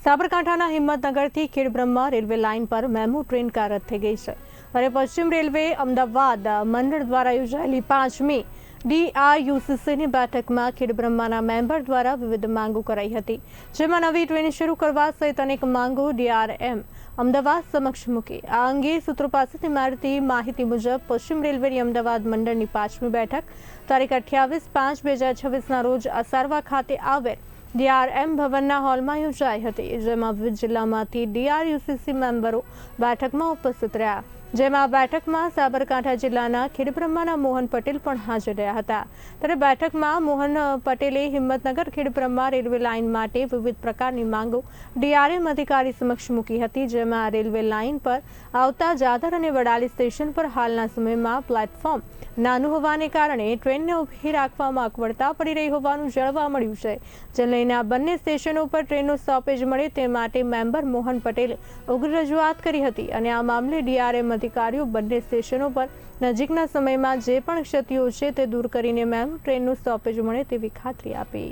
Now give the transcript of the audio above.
સાબરકાંઠાના હિંમતનગરથી Khedbrahma railway line પર MEMU train કાર્યરત થઈ ગઈ છે। ત્યારે પશ્ચિમ રેલવે અમદાવાદ મંડળ દ્વારા યોજાયેલી 5મી DRUCCની બેઠકમાં ખેડબ્રહ્માના મેમ્બર દ્વારા વિવિધ માંગો કરાઈ હતી, જેમાં નવી ટ્રેન શરૂ કરવા સહિત અનેક માંગો DRM અમદાવાદ સમક્ષ મૂકી। આ અંગે સૂત્રો પાસેથી મળતી માહિતી મુજબ પશ્ચિમ રેલવેની અમદાવાદ મંડળની 5મી બેઠક તારીખ 28/5/2026ના રોજ અસારવા ખાતે આવેલ DRM ભવનના હોલમાં યોજાઈ હતી, જેમાં વિવિધ જિલ્લામાંથી DRUCC મેમ્બરો બેઠકમાં ઉપસ્થિત રહ્યા। જેમાં બેઠકમાં સાબરકાંઠા જિલ્લાના ખેડબ્રહ્માના મોહન પટેલ પણ હાજર રહ્યા હતા। ત્યારે બેઠકમાં મોહન પટેલે હિંમતનગર ખેડબ્રહ્મા રેલવે લાઇન માટે વિવિધ પ્રકારની માંગો DRM અધિકારી સમક્ષ મૂકી હતી, જેમાં રેલવે લાઇન પર આવતા જાદર અને વડાલી સ્ટેશન પર હાલના સમયમાં પ્લેટફોર્મ નાનું હોવાને કારણે ટ્રેનને ઊભી રાખવામાં અગવડતા પડી રહી હોવાનું જાણવા મળ્યું છે, જે લઈને આ બંને સ્ટેશનો પર ટ્રેનનો સ્ટોપેજ મળે તે માટે મેમ્બર મોહન પટેલે ઉગ્ર રજૂઆત કરી હતી અને આ મામલે DRM અધિકારીઓ બંને સ્ટેશનો પર નજીકના સમયમાં જે પણ ક્ષતિઓ છે તે દૂર કરીને મેમુ ટ્રેનનું સ્ટોપેજ મળે તેવી ખાતરી આપી।